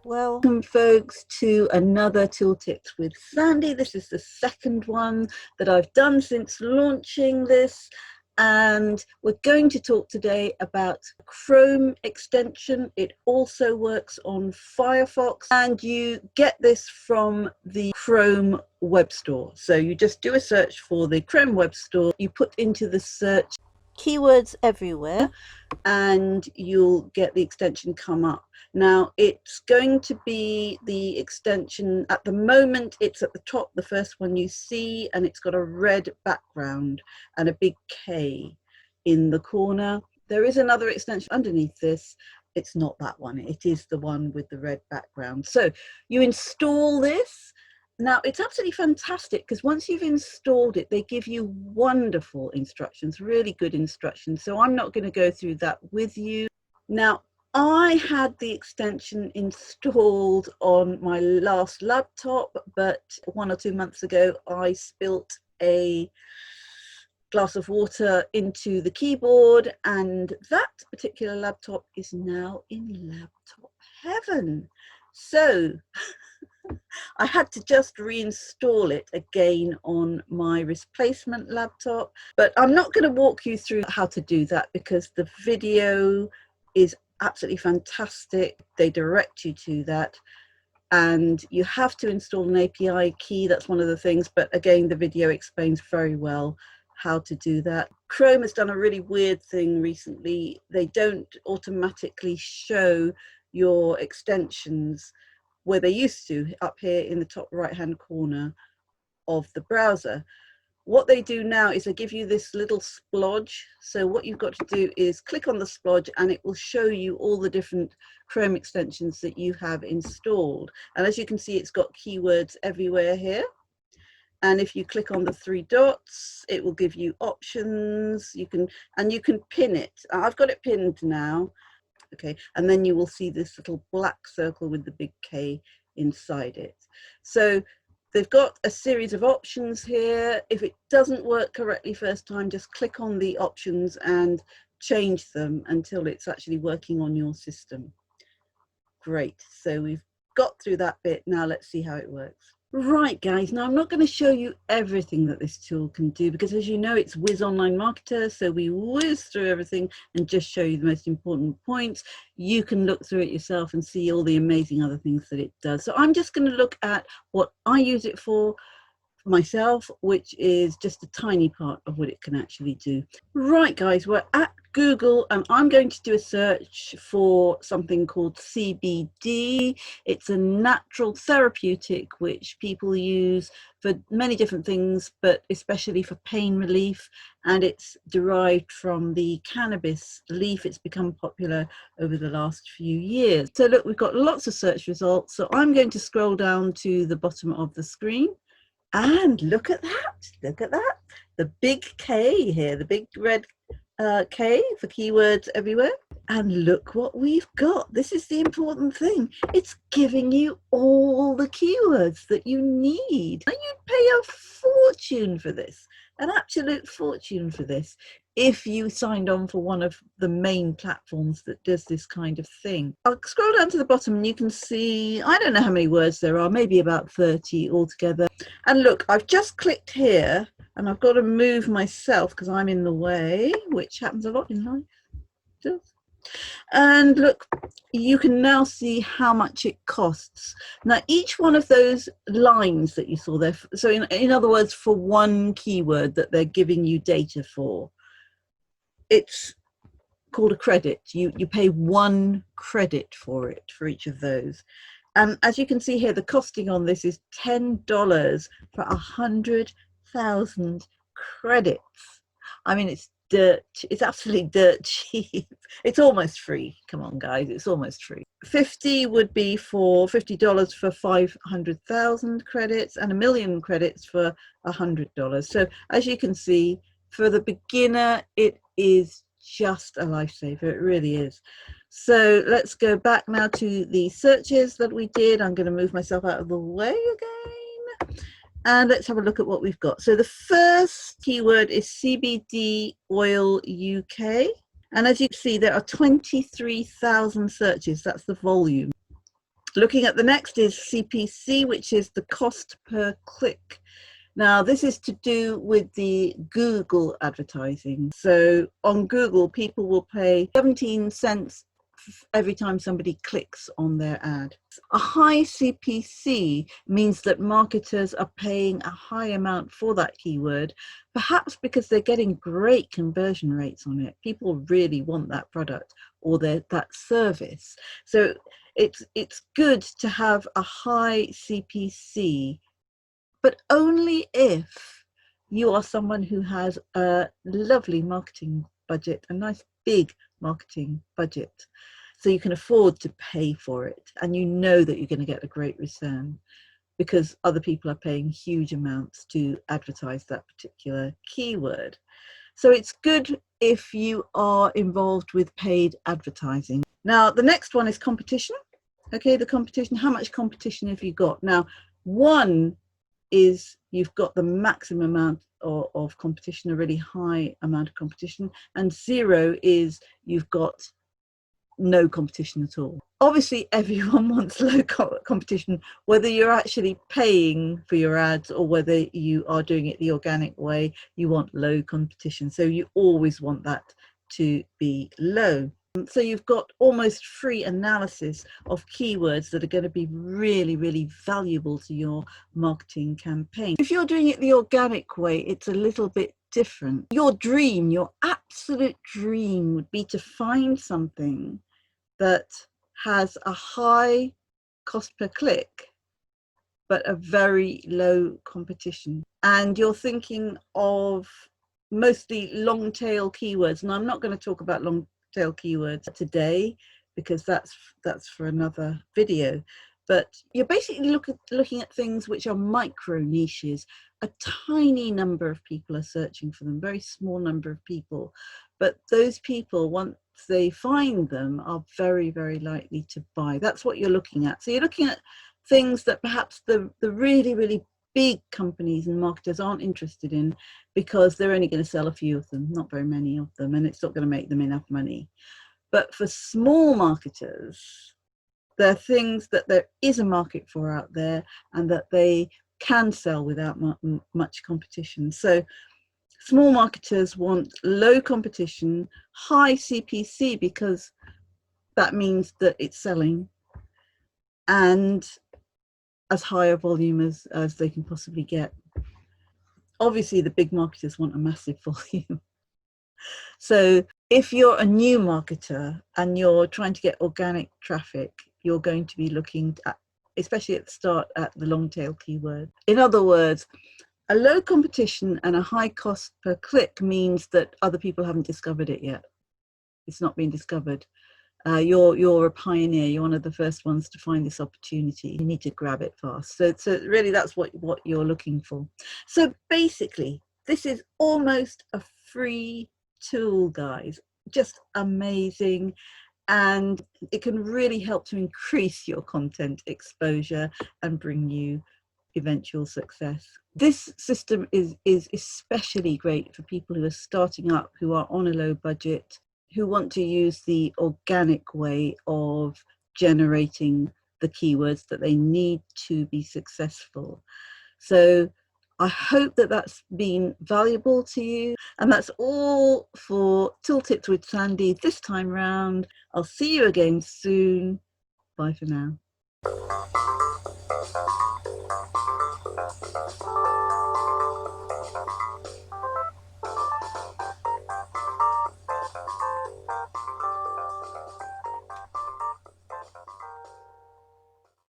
Welcome folks to another Tool Tips with Sandy. This is the second one that I've done since launching this, and we're going to talk today about Chrome extension. It also works on Firefox, and you get this from the Chrome web store. So you just do a search for the Chrome web store, you put into the search keywords everywhere, and you'll get the extension come up. Now it's going to be the extension, at the moment it's at the top, the first one you see, and it's got a red background and a big K in the corner. There is another extension underneath this. It's not that one, it is the one with the red background. So you install this. Now it's absolutely fantastic because once you've installed it, they give you wonderful instructions, really good instructions. So I'm not going to go through that with you. Now I had the extension installed on my last laptop, but 1 or 2 months ago I spilt a glass of water into the keyboard, and that particular laptop is now in laptop heaven. So I had to just reinstall it again on my replacement laptop, but I'm not going to walk you through how to do that because the video is absolutely fantastic. They direct you to that, and you have to install an API key. That's one of the things, but again, the video explains very well how to do that. Chrome has done a really weird thing recently. They don't automatically show your extensions where they used to, up here in the top right hand corner of the browser. What they do now is they give you this little splodge. So what you've got to do is click on the splodge and it will show you all the different Chrome extensions that you have installed. And as you can see, it's got keywords everywhere here. And if you click on the 3 dots, it will give you options. You can pin it. I've got it pinned now. Okay, and then you will see this little black circle with the big K inside it. So they've got a series of options here. If it doesn't work correctly first time, just click on the options and change them until it's actually working on your system. Great, so we've got through that bit. Now let's see how it works. Right guys, now I'm not going to show you everything that this tool can do because, as you know, it's Whizz Online Marketer, so we whiz through everything and just show you the most important points. You can look through it yourself and see all the amazing other things that it does. So I'm just going to look at what I use it for myself, which is just a tiny part of what it can actually do. Right guys, we're at Google and I'm going to do a search for something called CBD. It's a natural therapeutic which people use for many different things, but especially for pain relief, and it's derived from the cannabis leaf. It's become popular over the last few years. So look, we've got lots of search results, so I'm going to scroll down to the bottom of the screen. And look at that, the big K here, the big red K for keywords everywhere. And look what we've got. This is the important thing. It's giving you all the keywords that you need. And you'd pay a fortune for this, an absolute fortune for this, if you signed on for one of the main platforms that does this kind of thing. I'll scroll down to the bottom and you can see, I don't know how many words there are, maybe about 30 altogether. And look, I've just clicked here and I've got to move myself because I'm in the way, which happens a lot in life. And look, you can now see how much it costs. Now each one of those lines that you saw there, so in other words, for one keyword that they're giving you data for, it's called a credit. You pay 1 credit for it, for each of those. And as you can see here, the costing on this is $10 for 100,000 credits. I mean, it's absolutely dirt cheap. It's almost free. Come on guys, it's almost free. $50 would be for $50 for 500,000 credits, and 1,000,000 credits for $100. So as you can see, for the beginner, it is just a lifesaver. It really is. So let's go back now to the searches that we did. I'm going to move myself out of the way again. And let's have a look at what we've got. So the first keyword is CBD oil UK. And as you can see, there are 23,000 searches. That's the volume. Looking at the next is CPC, which is the cost per click. Now, this is to do with the Google advertising. So on Google, people will pay 17 cents every time somebody clicks on their ad. A high CPC means that marketers are paying a high amount for that keyword, perhaps because they're getting great conversion rates on it. People really want that product or that service. So it's good to have a high CPC, but only if you are someone who has a lovely marketing budget, a nice big marketing budget, so you can afford to pay for it and you know that you're going to get a great return because other people are paying huge amounts to advertise that particular keyword. So it's good if you are involved with paid advertising. Now, the next one is competition. Okay, the competition. How much competition have you got? Now, one is you've got the maximum amount of competition, a really high amount of competition, and 0 is you've got no competition at all. Obviously, everyone wants low competition, whether you're actually paying for your ads or whether you are doing it the organic way. You want low competition, so you always want that to be low. So you've got almost free analysis of keywords that are going to be really, really valuable to your marketing campaign. If you're doing it the organic way, it's a little bit different. Your dream, your absolute dream, would be to find something that has a high cost per click but a very low competition, and you're thinking of mostly long tail keywords. And I'm not going to talk about long tail keywords today because that's for another video, but you're basically looking at things which are micro niches. A tiny number of people are searching for them, very small number of people, but those people, once they find them, are very, very likely to buy. That's what you're looking at. So you're looking at things that perhaps the really, really big companies and marketers aren't interested in because they're only going to sell a few of them, not very many of them, and it's not going to make them enough money. But for small marketers, there are things that there is a market for out there and that they can sell without much competition. So small marketers want low competition, high CPC, because that means that it's selling, and as high a volume as they can possibly get. Obviously, the big marketers want a massive volume. So if you're a new marketer and you're trying to get organic traffic, you're going to be looking at, especially at the start, at the long tail keyword. In other words, a low competition and a high cost per click means that other people haven't discovered it yet. It's not been discovered. You're a pioneer. You're one of the first ones to find this opportunity. You need to grab it fast. So really, that's what you're looking for. So basically, this is almost a free tool, guys. Just amazing. And it can really help to increase your content exposure and bring you eventual success. This system is especially great for people who are starting up, who are on a low budget, who want to use the organic way of generating the keywords that they need to be successful. So I hope that that's been valuable to you. And that's all for Tooltips with Sandi this time round. I'll see you again soon. Bye for now.